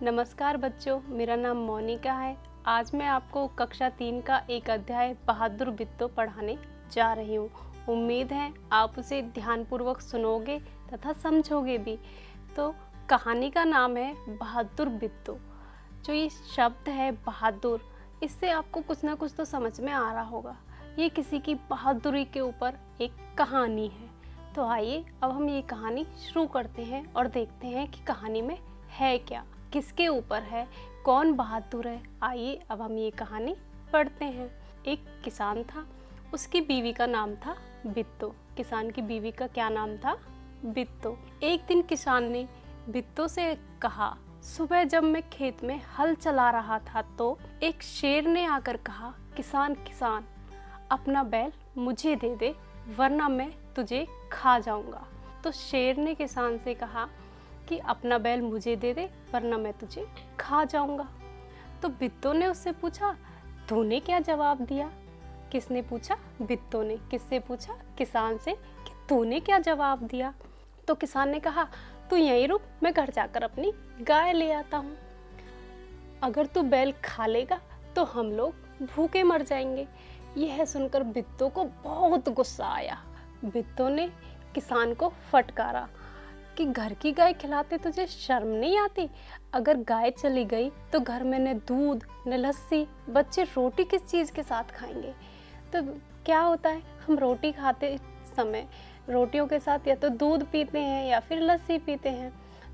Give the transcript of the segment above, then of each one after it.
नमस्कार बच्चों, मेरा नाम मोनिका है। आज मैं आपको कक्षा 3 का एक अध्याय बहादुर बिट्टो पढ़ाने जा रही हूँ। उम्मीद है आप उसे ध्यानपूर्वक सुनोगे तथा समझोगे भी। तो कहानी का नाम है बहादुर बिट्टो। जो ये शब्द है बहादुर, इससे आपको कुछ ना कुछ तो समझ में आ रहा होगा। ये किसी की बहादुरी के ऊपर एक कहानी है। तो आइए अब हम ये कहानी शुरू करते हैं और देखते हैं कि कहानी में है क्या, किसके ऊपर है, कौन बहादुर है। आइए अब हम ये कहानी पढ़ते हैं। एक किसान था, उसकी बीवी का नाम था बिट्टो। किसान की बीवी का क्या नाम था? बिट्टो। एक दिन किसान ने बिट्टो से कहा, सुबह जब मैं खेत में हल चला रहा था तो एक शेर ने आकर कहा, किसान किसान, अपना बैल मुझे दे दे वरना मैं तुझे खा जाऊंगा। तो शेर ने किसान से कहा कि अपना बैल मुझे दे दे वरना मैं तुझे खा जाऊंगा। तो बिट्टो ने उससे पूछा, तूने क्या जवाब दिया? किसने पूछा? बिट्टो ने। किससे पूछा? किसान से कि तूने क्या जवाब दिया? तो किसान ने कहा, तू यहीं रुक, मैं घर जाकर अपनी गाय ले आता हूँ। अगर तू बैल खा लेगा तो हम लोग भूखे मर जाएंगे। यह सुनकर बिट्टो को बहुत गुस्सा आया। बिट्टो ने किसान को फटकारा कि घर की गाय खिलाते तुझे शर्म नहीं आती? अगर गाय चली गई तो घर में न दूध न लस्सी, बच्चे रोटी किस चीज़ के साथ खाएंगे? तो क्या होता है, हम रोटी खाते समय रोटियों के साथ या तो दूध पीते हैं या फिर लस्सी पीते हैं।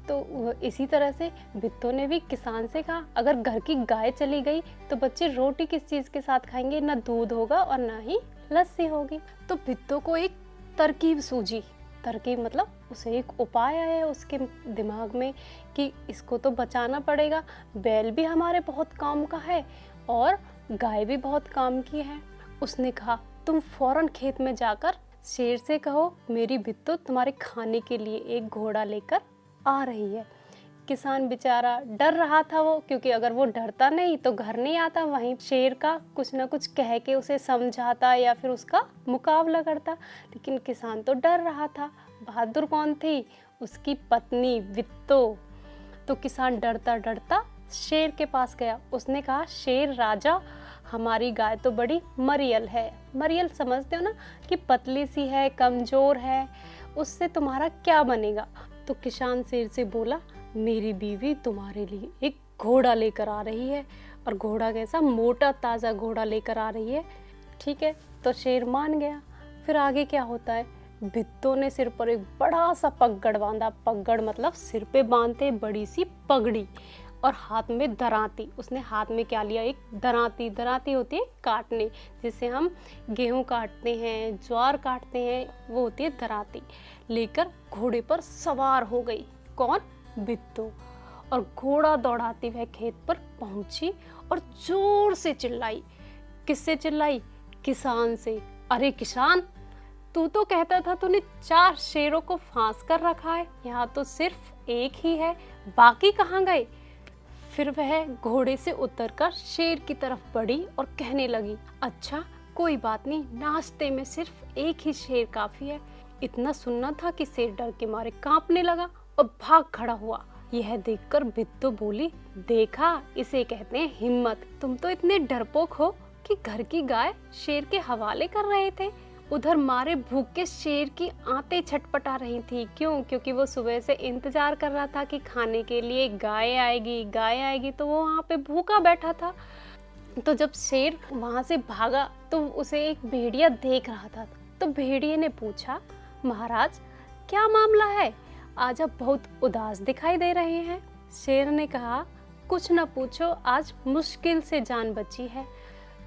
तो इसी तरह से बिट्टो ने भी किसान से कहा, अगर घर की गाय चली गई तो बच्चे रोटी किस चीज़ के साथ खाएंगे? ना दूध होगा और ना ही लस्सी होगी। तो बिट्टो को एक तरकीब सूझी। तरकीब मतलब उसे एक उपाय आया उसके दिमाग में कि इसको तो बचाना पड़ेगा। बैल भी हमारे बहुत काम का है और गाय भी बहुत काम की है। उसने कहा, तुम फौरन खेत में जाकर शेर से कहो, मेरी बिट्टो तुम्हारे खाने के लिए एक घोड़ा लेकर आ रही है। किसान बेचारा डर रहा था वो, क्योंकि अगर वो डरता नहीं तो घर नहीं आता, वहीं शेर का कुछ ना कुछ कह के उसे समझाता या फिर उसका मुकाबला करता। लेकिन किसान तो डर रहा था। बहादुर कौन थी? उसकी पत्नी बिट्टो। तो किसान डरता डरता शेर के पास गया। उसने कहा, शेर राजा, हमारी गाय तो बड़ी मरियल है। मरियल समझते हो ना, कि पतली सी है, कमज़ोर है, उससे तुम्हारा क्या बनेगा? तो किसान शेर से बोला, मेरी बीवी तुम्हारे लिए एक घोड़ा लेकर आ रही है, और घोड़ा कैसा? मोटा ताज़ा घोड़ा लेकर आ रही है। ठीक है, तो शेर मान गया। फिर आगे क्या होता है? बिट्टो ने सिर पर एक बड़ा सा पगड़ बांधा। पगड़ मतलब सिर पे बांधते बड़ी सी पगड़ी, और हाथ में दराती। उसने हाथ में क्या लिया? एक दराती। दराती होती है काटने, जिससे हम गेहूं काटते हैं, ज्वार काटते हैं, वो होती है दराती। लेकर घोड़े पर सवार हो गई। कौन? बिट्टो। और घोड़ा दौड़ाती वह खेत पर पहुंची और जोर से चिल्लाई। किससे चिल्लाई? किसान से। अरे किसान, तू तो कहता था तूने 4 शेरों को फांस कर रखा है, यहाँ तो सिर्फ एक ही है, बाकी कहाँ गए? फिर वह घोड़े से उतरकर शेर की तरफ बढ़ी और कहने लगी, अच्छा कोई बात नहीं, नाश्ते में सिर्फ एक ही शेर काफी है। इतना सुनना था कि शेर डर के मारे कांपने लगा और भाग खड़ा हुआ। यह देखकर बिट्टो बोली, देखा, इसे कहते हैं हिम्मत। तुम तो इतने डरपोक हो कि घर की गाय शेर के हवाले कर रहे थे। उधर मारे भूख के शेर की आंतें छटपटा रही थी। क्यों? क्योंकि वो सुबह से इंतजार कर रहा था कि खाने के लिए गाय आएगी, गाय आएगी, तो वो वहाँ पे भूखा बैठा था। तो जब शेर वहाँ से भागा तो उसे एक भेड़िया देख रहा था। तो भेड़िए ने पूछा, महाराज क्या मामला है? आज आप बहुत उदास दिखाई दे रहे हैं। शेर ने कहा, कुछ न पूछो, आज मुश्किल से जान बची है।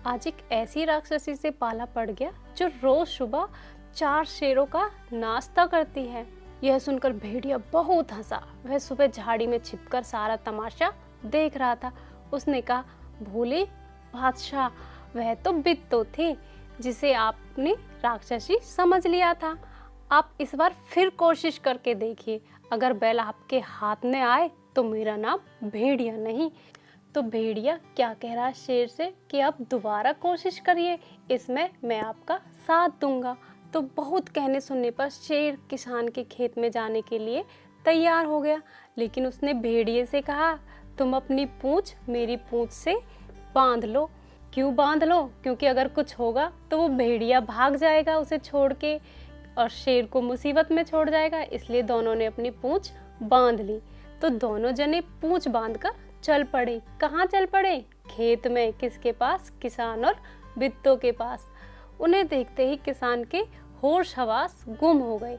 आज एक ऐसी राक्षसी से पाला पड़ गया जो रोज सुबह 4 शेरों का नाश्ता करती है। यह सुनकर भेड़िया बहुत हंसा। वह सुबह झाड़ी में छिपकर सारा तमाशा देख रहा था। उसने कहा, भोले बादशाह, वह तो बिट्टो थी जिसे आपने राक्षसी समझ लिया था। आप इस बार फिर कोशिश करके देखिए। अगर बैल आपके हाथ में आए तो मेरा नाम भेड़िया नहीं। तो भेड़िया क्या कह रहा है शेर से कि आप दोबारा कोशिश करिए, इसमें मैं आपका साथ दूंगा। तो बहुत कहने सुनने पर शेर किसान के खेत में जाने के लिए तैयार हो गया। लेकिन उसने भेड़िए से कहा, तुम अपनी पूंछ मेरी पूंछ से बांध लो। क्यों बांध लो? क्योंकि अगर कुछ होगा तो वो भेड़िया भाग जाएगा उसे छोड़ के और शेर को मुसीबत में छोड़ जाएगा, इसलिए दोनों ने अपनी पूंछ बांध ली। तो दोनों जने पूंछ बांधकर चल पड़े। कहाँ चल पड़े? खेत में। किसके पास? किसान और बित्तों के पास। उन्हें देखते ही किसान के होश हवास गुम हो गए।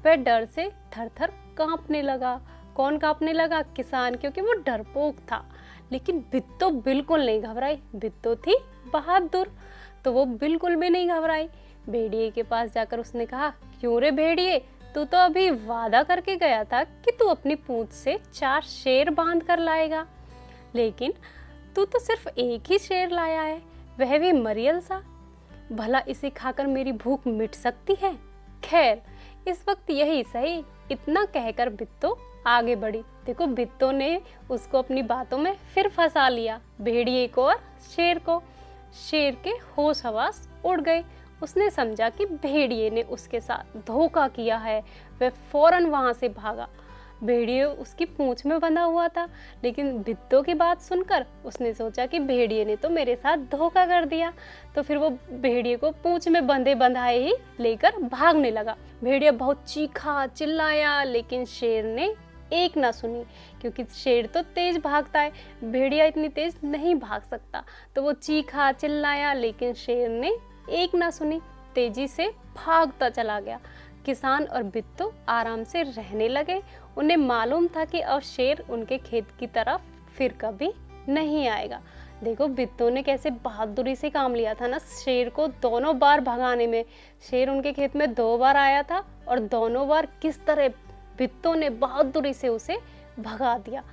वह डर से थर थर कांपने लगा। कौन कांपने लगा? किसान, क्योंकि वो डरपोक था। लेकिन बित्तो बिल्कुल नहीं घबराई। बित्तो थी बहादुर, तो वो बिल्कुल भी नहीं घबराई। भेड़िए के पास जाकर उसने कहा, क्यों रे भेड़िए, तू तो अभी वादा करके गया था कि तू अपनी पूंछ से 4 शेर बांध कर लाएगा, लेकिन तू तो सिर्फ एक ही शेर लाया है, वह भी मरियल सा। भला इसे खाकर मेरी भूख मिट सकती है? खैर, इस वक्त यही सही। इतना कहकर बित्तो आगे बढ़ी। देखो, बित्तो ने उसको अपनी बातों में फिर फंसा लिया, भेड़िए को और शेर को। शेर के होश हवास उड़ गए। उसने समझा कि भेड़िए ने उसके साथ धोखा किया है। वह फौरन वहां से भागा। भेड़िए उसकी पूंछ में बंधा हुआ था, लेकिन बित्तो की बात सुनकर उसने सोचा कि भेड़िए ने तो मेरे साथ धोखा कर दिया। तो फिर वो भेड़िए को पूंछ में बंधे बंधाए ही लेकर भागने लगा। भेड़िया बहुत चीखा चिल्लाया, लेकिन शेर ने एक ना सुनी, क्योंकि शेर तो तेज भागता है, भेड़िया इतनी तेज नहीं भाग सकता। तो वो चीखा चिल्लाया, लेकिन शेर ने एक ना सुनी, तेजी से भागता चला गया। किसान और बित्तो आराम से रहने लगे। उन्हें मालूम था कि अब शेर उनके खेत की तरफ फिर कभी नहीं आएगा। देखो, बित्तो ने कैसे बहादुरी से काम लिया था ना शेर को दोनों बार भगाने में। शेर उनके खेत में 2 बार आया था और दोनों बार किस तरह बित्तो ने बहादुरी से उसे भगा दिया।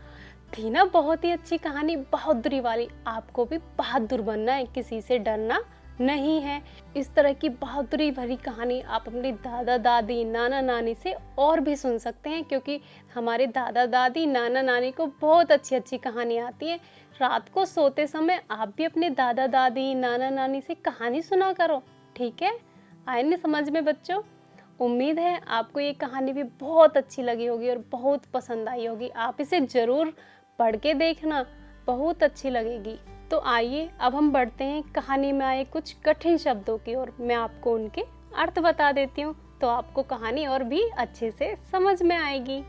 थी ना बहुत ही अच्छी कहानी, बहादुरी वाली। आपको भी बहादुर बनना है, किसी से डरना नहीं है। इस तरह की बहादुरी भरी कहानी आप अपने दादा दादी नाना नानी से और भी सुन सकते हैं, क्योंकि हमारे दादा दादी नाना नानी को बहुत अच्छी अच्छी कहानियाँ आती हैं। रात को सोते समय आप भी अपने दादा दादी नाना नानी से कहानी सुना करो, ठीक है? आए नहीं समझ में बच्चों? उम्मीद है आपको ये कहानी भी बहुत अच्छी लगी होगी और बहुत पसंद आई होगी। आप इसे ज़रूर पढ़ के देखना, बहुत अच्छी लगेगी। तो आइए अब हम बढ़ते हैं कहानी में आए कुछ कठिन शब्दों की ओर। मैं आपको उनके अर्थ बता देती हूँ, तो आपको कहानी और भी अच्छे से समझ में आएगी।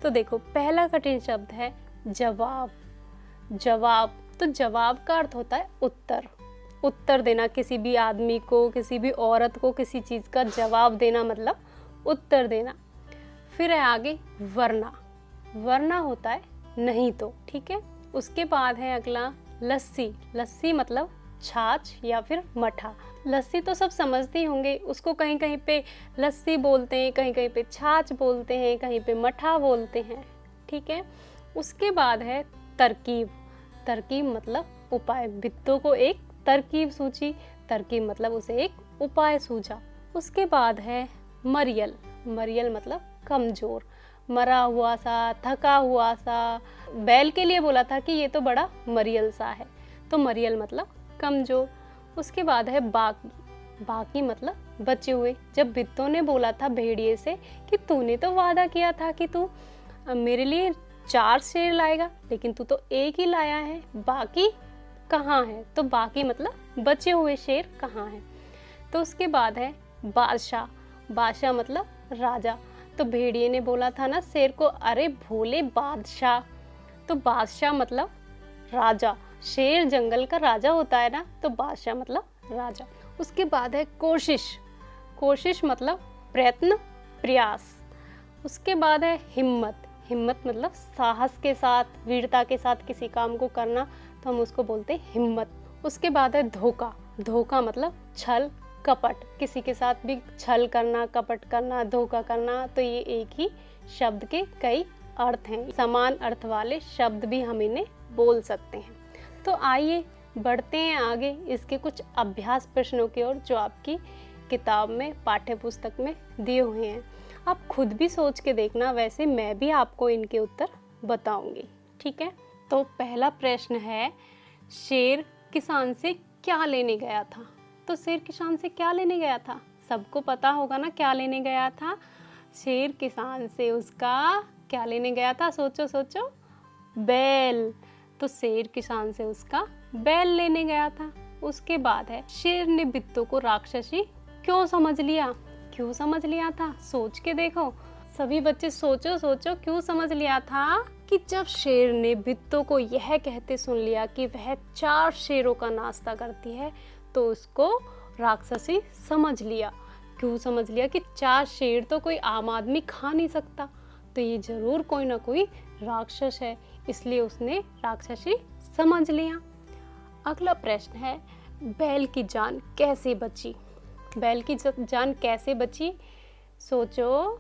तो देखो, पहला कठिन शब्द है जवाब। जवाब, तो जवाब का अर्थ होता है उत्तर। उत्तर देना, किसी भी आदमी को, किसी भी औरत को किसी चीज़ का जवाब देना मतलब उत्तर देना। फिर है आगे वरना। वरना होता है नहीं तो, ठीक है? उसके बाद है अगला लस्सी। लस्सी मतलब छाछ या फिर मठा। लस्सी तो सब समझते ही होंगे, उसको कहीं कहीं पे लस्सी बोलते हैं, कहीं कहीं पे छाछ बोलते हैं, कहीं पे मठा बोलते हैं, ठीक है? उसके बाद है तरकीब। तरकीब मतलब उपाय। बित्तों को एक तरकीब सूझी, तरकीब मतलब उसे एक उपाय सूझा। उसके बाद है मरियल। मरियल मतलब कमजोर, मरा हुआ सा, थका हुआ सा। बैल के लिए बोला था कि ये तो बड़ा मरियल सा है, तो मरियल मतलब कमजोर। उसके बाद है बाकी। बाकी मतलब बचे हुए। जब बित्तों ने बोला था भेड़िए से कि तूने तो वादा किया था कि तू मेरे लिए 4 शेर लाएगा, लेकिन तू तो एक ही लाया है, बाकी कहाँ है? तो बाकी मतलब बचे हुए शेर कहाँ हैं? तो उसके बाद है बादशाह। बादशाह मतलब राजा। तो भेड़िए ने बोला था ना शेर को, अरे भोले बादशाह, तो बादशाह मतलब राजा। शेर जंगल का राजा होता है ना, तो बादशाह मतलब राजा। उसके बाद है कोशिश। कोशिश मतलब प्रयत्न, प्रयास। उसके बाद है हिम्मत। हिम्मत मतलब साहस के साथ, वीरता के साथ किसी काम को करना, तो हम उसको बोलते हैं हिम्मत। उसके बाद है धोखा। धोखा मतलब छल कपट। किसी के साथ भी छल करना, कपट करना, धोखा करना, तो ये एक ही शब्द के कई अर्थ हैं। समान अर्थ वाले शब्द भी हम इन्हें बोल सकते हैं। तो आइए बढ़ते हैं आगे इसके कुछ अभ्यास प्रश्नों की ओर, जो आपकी किताब में, पाठ्य पुस्तक में दिए हुए हैं। आप खुद भी सोच के देखना, वैसे मैं भी आपको इनके उत्तर बताऊंगी, ठीक है? तो पहला प्रश्न है, शेर किसान से क्या लेने गया था? तो शेर किसान से क्या लेने गया था? सबको पता होगा ना क्या लेने गया था। शेर किसान से उसका क्या लेने गया था? सोचो सोचो, बैल। तो शेर किसान से उसका बैल लेने गया था। उसके बाद है, शेर ने बिट्टू को राक्षसी क्यों समझ लिया? क्यों समझ लिया था? सोच के देखो सभी बच्चे, सोचो सोचो क्यों समझ लिया था? कि जब शेर ने बिट्टू को यह कहते सुन लिया कि वह 4 शेरों का नाश्ता करती है, तो उसको राक्षसी समझ लिया। क्यों समझ लिया? कि 4 शेर तो कोई आम आदमी खा नहीं सकता, तो ये जरूर कोई ना कोई राक्षस है, इसलिए उसने राक्षसी समझ लिया। अगला प्रश्न है, बैल की जान कैसे बची? बैल की जान कैसे बची? सोचो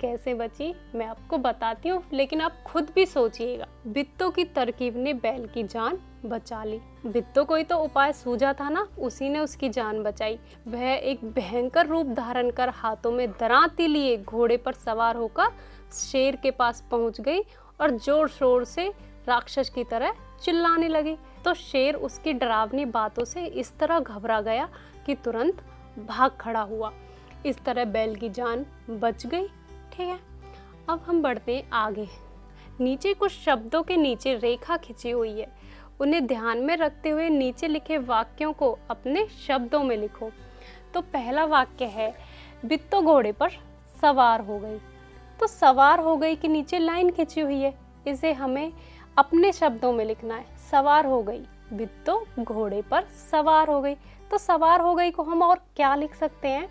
कैसे बची, मैं आपको बताती हूँ, लेकिन आप खुद भी सोचिएगा। बिट्टू की तरकीब ने बैल की जान बचा ली। बिट्टू को ही तो उपाय सूझा था ना, उसी ने उसकी जान बचाई। वह एक भयंकर रूप धारण कर हाथों में दरांती लिए घोड़े पर सवार होकर शेर के पास पहुंच गई और जोर शोर से राक्षस की तरह चिल्लाने लगी। तो शेर उसकी डरावनी बातों से इस तरह घबरा गया कि तुरंत भाग खड़ा हुआ। इस तरह बैल की जान बच गई। ठीक है, अब हम बढ़ते हैं आगे। नीचे कुछ शब्दों के नीचे रेखा खिंची हुई है, उन्हें ध्यान में रखते हुए नीचे लिखे वाक्यों को अपने शब्दों में लिखो। तो पहला वाक्य है, बिट्टू घोड़े पर सवार हो गई। तो सवार हो गई के नीचे लाइन खिंची हुई है, इसे हमें अपने शब्दों में लिखना है। सवार हो गई, बिट्टू घोड़े पर सवार हो गई। तो सवार हो गई को हम और क्या लिख सकते हैं?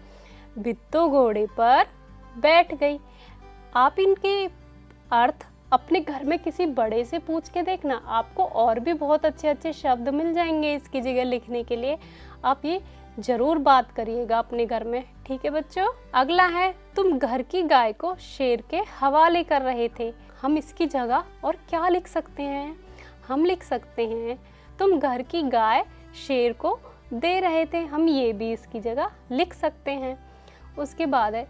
बिट्टू घोड़े पर बैठ गई। आप इनके अर्थ अपने घर में किसी बड़े से पूछ के देखना, आपको और भी बहुत अच्छे अच्छे शब्द मिल जाएंगे इसकी जगह लिखने के लिए। आप ये जरूर बात करिएगा अपने घर में। ठीक है बच्चों, अगला है, तुम घर की गाय को शेर के हवाले कर रहे थे। हम इसकी जगह और क्या लिख सकते हैं? हम लिख सकते हैं, तुम घर की गाय शेर को दे रहे थे। हम ये भी इसकी जगह लिख सकते हैं। उसके बाद है,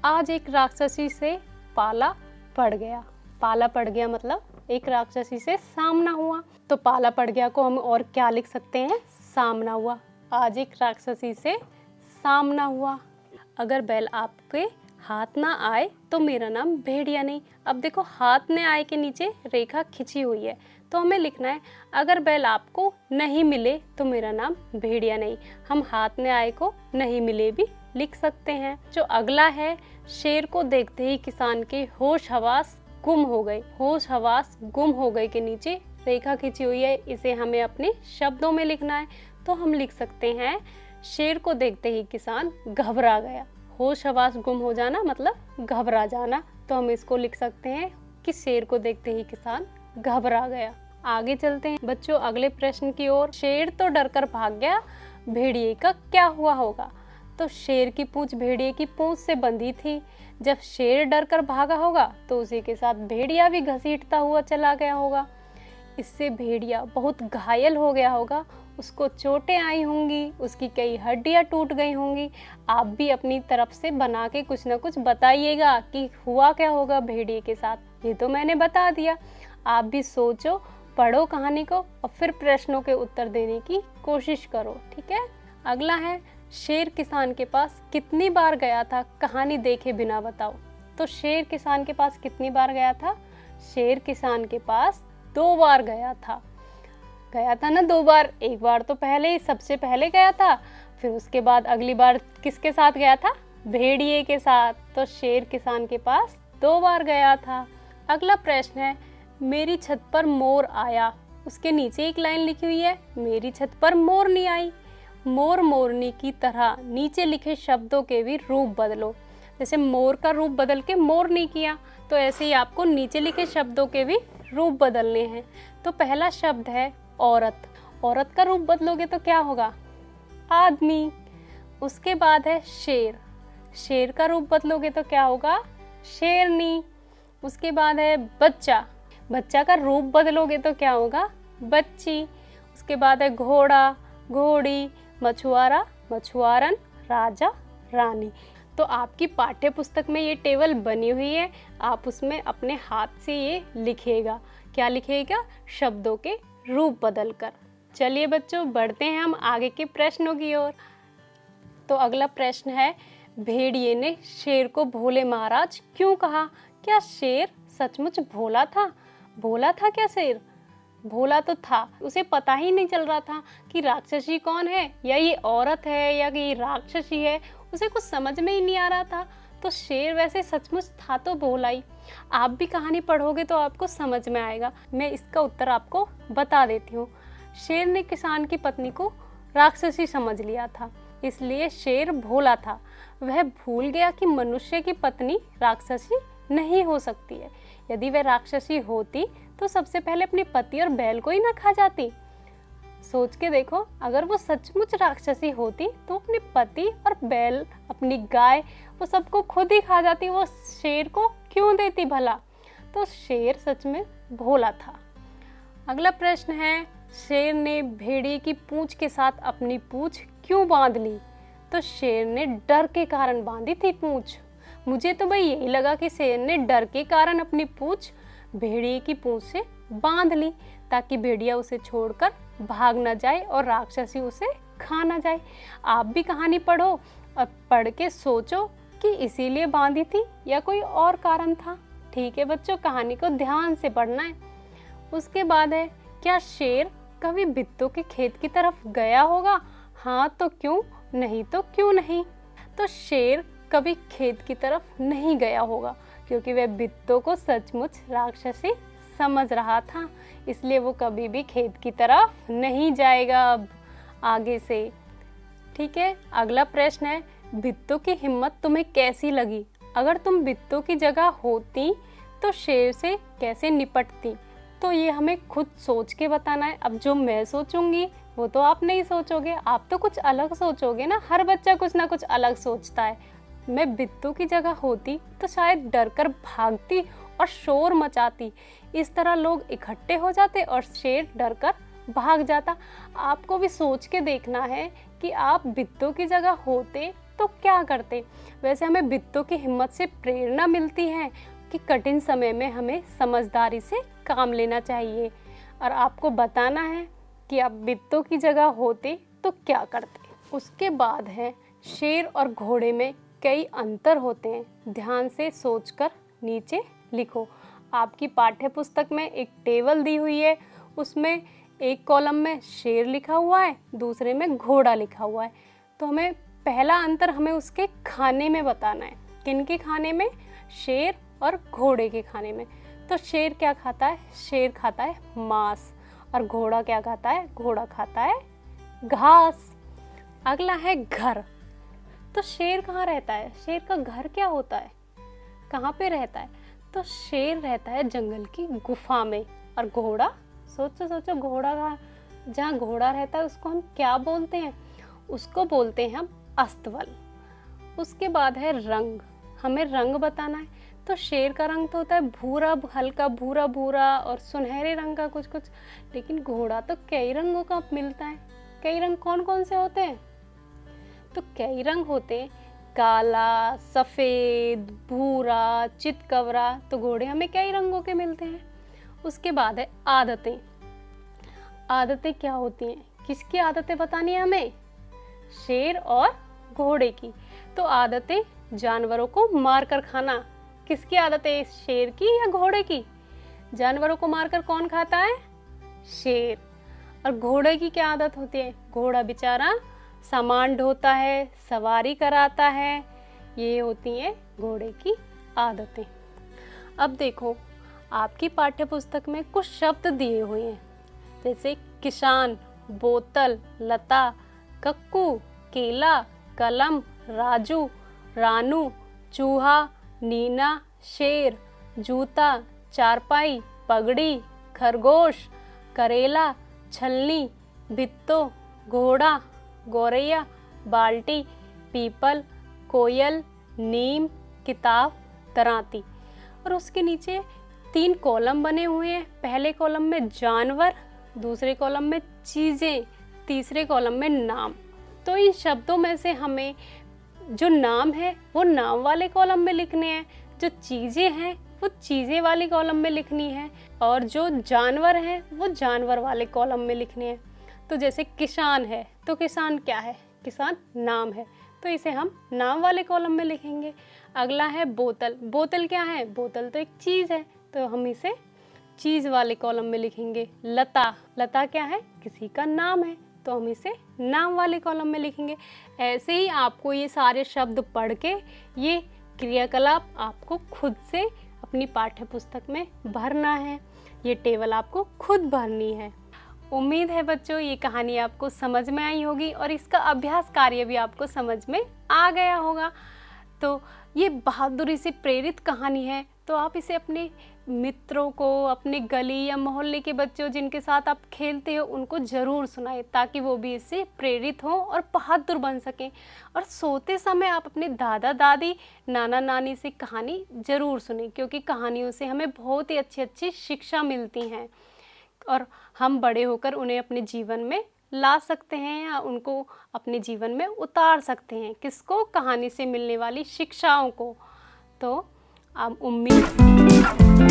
आज एक राक्षसी से पाला पड़ गया। पाला पड़ गया मतलब एक राक्षसी से सामना हुआ। तो पाला पड़ गया को हम और क्या लिख सकते हैं? सामना हुआ। आज एक राक्षसी से सामना हुआ। अगर बैल आपके हाथ ना आए तो मेरा नाम भेड़िया नहीं। अब देखो, हाथ ने आए के नीचे रेखा खिंची हुई है, तो हमें लिखना है, अगर बैल आपको नहीं मिले तो मेरा नाम भेड़िया नहीं। हम हाथ ने आए को नहीं मिले भी लिख सकते हैं। जो अगला है, शेर को देखते ही किसान के होश हवास गुम हो गए। होश हवास गुम हो गए के नीचे रेखा खिंची हुई है, इसे हमें अपने शब्दों में लिखना है। तो हम लिख सकते हैं, शेर को देखते ही किसान घबरा गया। होश हवास गुम हो जाना मतलब घबरा जाना, तो हम इसको लिख सकते हैं कि शेर को देखते ही किसान घबरा गया। आगे चलते हैं बच्चों अगले प्रश्न की ओर। शेर तो डरकर भाग गया, भेड़िए का क्या हुआ होगा? तो शेर की पूंछ भेड़िए की पूंछ से बंधी थी। जब शेर डरकर भागा होगा तो उसी के साथ भेड़िया भी घसीटता हुआ चला गया होगा। इससे भेड़िया बहुत घायल हो गया होगा, उसको चोटें आई होंगी, उसकी कई हड्डियां टूट गई होंगी। आप भी अपनी तरफ से बना के कुछ ना कुछ बताइएगा कि हुआ क्या होगा भेड़िए के साथ। ये तो मैंने बता दिया, आप भी सोचो, पढ़ो कहानी को और फिर प्रश्नों के उत्तर देने की कोशिश करो। ठीक है, अगला है, शेर किसान के पास कितनी बार गया था? कहानी देखे बिना बताओ। तो शेर किसान के पास कितनी बार गया था? शेर किसान के पास 2 बार गया था। गया था ना 2 बार, एक बार तो पहले ही सबसे पहले गया था, फिर उसके बाद अगली बार किसके साथ गया था? भेड़िए के साथ। तो शेर किसान के पास 2 बार गया था। अगला प्रश्न है, मेरी छत पर मोर आया। उसके नीचे एक लाइन लिखी हुई है, मेरी छत पर मोर नहीं आई। मोर मोरनी की तरह नीचे लिखे शब्दों के भी रूप बदलो। जैसे मोर का रूप बदल के मोर नहीं किया, तो ऐसे ही आपको नीचे लिखे शब्दों के भी रूप बदलने हैं। तो पहला शब्द है औरत। औरत का रूप बदलोगे तो क्या होगा? आदमी। उसके बाद है शेर। शेर का रूप बदलोगे तो क्या होगा? शेरनी। उसके बाद है बच्चा। बच्चा का रूप बदलोगे तो क्या होगा? बच्ची। उसके बाद है घोड़ा, घोड़ी, मछुआरा, मछुआरन, राजा, रानी। तो आपकी पाठ्य पुस्तक में ये टेबल बनी हुई है, आप उसमें अपने हाथ से ये लिखिएगा। क्या लिखिएगा? शब्दों के रूप बदलकर। चलिए बच्चों, बढ़ते हैं हम आगे के प्रश्नों की ओर। तो अगला प्रश्न है, भेड़िए ने शेर को भोले महाराज क्यों कहा? क्या शेर सचमुच भोला था? भोला था क्या शेर? भोला तो था, उसे पता ही नहीं चल रहा था कि राक्षसी कौन है, या ये औरत है या कि ये राक्षसी है, उसे कुछ समझ में ही नहीं आ रहा था। तो शेर वैसे सचमुच था तो भोला ही। आप भी कहानी पढ़ोगे तो आपको समझ में आएगा। मैं इसका उत्तर आपको बता देती हूँ। शेर ने किसान की पत्नी को राक्षसी समझ लिया था, इसलिए शेर भोला था। वह भूल गया कि मनुष्य की पत्नी राक्षसी नहीं हो सकती है। यदि वह राक्षसी होती तो सबसे पहले अपने पति और बैल को ही ना खा जाती। सोच के देखो, अगर वो सचमुच राक्षसी होती तो अपने पति और बैल, अपनी गाय, वो सबको खुद ही खा जाती। वो शेर को क्यों देती भला? तो शेर सच में भोला था। अगला प्रश्न है, शेर ने भेड़िए की पूंछ के साथ अपनी पूंछ क्यों बांध ली? तो शेर ने डर के कारण बांधी थी पूंछ। मुझे तो भाई यही लगा कि शेर ने डर के कारण अपनी पूंछ भेड़िए की पूंछ से बांध ली, ताकि भेड़िया उसे छोड़कर भाग ना जाए और राक्षसी उसे खा ना जाए। आप भी कहानी पढ़ो और पढ़ के सोचो कि इसीलिए बांधी थी या कोई और कारण था। ठीक है बच्चों, कहानी को ध्यान से पढ़ना है। उसके बाद है, क्या शेर कभी बित्तों के खेत की तरफ गया होगा? हाँ तो क्यों, नहीं तो क्यों नहीं? तो शेर कभी खेत की तरफ नहीं गया होगा, क्योंकि वह बित्तों को सचमुच राक्षसी समझ रहा था, इसलिए वो कभी भी खेत की तरफ नहीं जाएगा अब आगे से। ठीक है, अगला प्रश्न है, बित्तों की हिम्मत तुम्हें कैसी लगी? अगर तुम बित्तों की जगह होती तो शेर से कैसे निपटती? तो ये हमें खुद सोच के बताना है। अब जो मैं सोचूंगी वो तो आप नहीं सोचोगे, आप तो कुछ अलग सोचोगे ना। हर बच्चा कुछ ना कुछ अलग सोचता है। मैं बित्तों की जगह होती तो शायद डर कर भागती और शोर मचाती। इस तरह लोग इकट्ठे हो जाते और शेर डर कर भाग जाता। आपको भी सोच के देखना है कि आप बित्तों की जगह होते तो क्या करते। वैसे हमें बित्तों की हिम्मत से प्रेरणा मिलती है कि कठिन समय में हमें समझदारी से काम लेना चाहिए, और आपको बताना है कि आप बित्तों की जगह होते तो क्या करते। उसके बाद है, शेर और घोड़े में कई अंतर होते हैं। ध्यान से सोचकर नीचे लिखो। आपकी पाठ्य पुस्तक में एक टेबल दी हुई है, उसमें एक कॉलम में शेर लिखा हुआ है, दूसरे में घोड़ा लिखा हुआ है। तो हमें पहला अंतर हमें उसके खाने में बताना है। किनके खाने में? शेर और घोड़े के खाने में। तो शेर क्या खाता है? शेर खाता है मांस। और घोड़ा क्या खाता है? घोड़ा खाता है घास। अगला है घर। तो शेर कहाँ रहता है? शेर का घर क्या होता है? कहाँ पे रहता है? तो शेर रहता है जंगल की गुफा में। और घोड़ा, सोचो सोचो, घोड़ा का जहाँ घोड़ा रहता है उसको हम क्या बोलते हैं? उसको बोलते हैं हम अस्तबल। उसके बाद है रंग। हमें रंग बताना है। तो शेर का रंग तो होता है भूरा, हल्का भूरा भूरा और सुनहरे रंग का कुछ कुछ, लेकिन घोड़ा तो कई रंगों का मिलता है। कई रंग कौन कौन से होते हैं? तो कई रंग होते हैं, काला, सफ़ेद, भूरा, चितकबरा। तो घोड़े हमें कई रंगों के मिलते हैं। उसके बाद है आदतें। आदतें क्या होती हैं? किसकी आदतें बतानी है हमें? शेर और घोड़े की। तो आदतें, जानवरों को मारकर खाना। किसकी आदत है? शेर की या घोड़े की? जानवरों को मारकर कौन खाता है? शेर। और घोड़े की क्या आदत होती है? घोड़ा बेचारा सामान ढोता है, सवारी कराता है। ये होती हैं घोड़े की आदतें। अब देखो, आपकी पाठ्य पुस्तक में कुछ शब्द दिए हुए हैं, जैसे किसान, बोतल, लता, कक्कू, केला, कलम, राजू, रानू, चूहा, नीना, शेर, जूता, चारपाई, पगड़ी, खरगोश, करेला, छलनी, बित्तो, घोड़ा, गौरैया, बाल्टी, पीपल, कोयल, नीम, किताब, दरांती। और उसके नीचे 3 कॉलम बने हुए हैं। पहले कॉलम में जानवर, दूसरे कॉलम में चीज़ें, तीसरे कॉलम में नाम। तो इन शब्दों में से हमें जो नाम है वो नाम वाले कॉलम में लिखने हैं, जो चीज़ें हैं वो चीज़ें वाली कॉलम में लिखनी है, और जो जानवर हैं वो जानवर वाले कॉलम में लिखने हैं। तो जैसे किसान है तो किसान क्या है? किसान नाम है, तो इसे हम नाम वाले कॉलम में लिखेंगे। अगला है बोतल। बोतल क्या है? बोतल तो एक चीज़ है, तो हम इसे चीज़ वाले कॉलम में लिखेंगे लता। लता क्या है? किसी का नाम है, तो हम इसे नाम वाले कॉलम में लिखेंगे। ऐसे ही आपको ये सारे शब्द पढ़ के ये क्रियाकलाप आपको खुद से अपनी पाठ्य पुस्तक में भरना है। ये टेबल आपको खुद भरनी है। उम्मीद है बच्चों ये कहानी आपको समझ में आई होगी और इसका अभ्यास कार्य भी आपको समझ में आ गया होगा। तो ये बहादुरी से प्रेरित कहानी है, तो आप इसे अपने मित्रों को, अपने गली या मोहल्ले के बच्चों जिनके साथ आप खेलते हो उनको ज़रूर सुनाएं, ताकि वो भी इससे प्रेरित हों और बहादुर बन सकें। और सोते समय आप अपने दादा दादी, नाना नानी से कहानी ज़रूर सुनें, क्योंकि कहानियों से हमें बहुत ही अच्छी अच्छी शिक्षा मिलती हैं और हम बड़े होकर उन्हें अपने जीवन में ला सकते हैं या उनको अपने जीवन में उतार सकते हैं। किसको? कहानी से मिलने वाली शिक्षाओं को। तो अब उम्मीद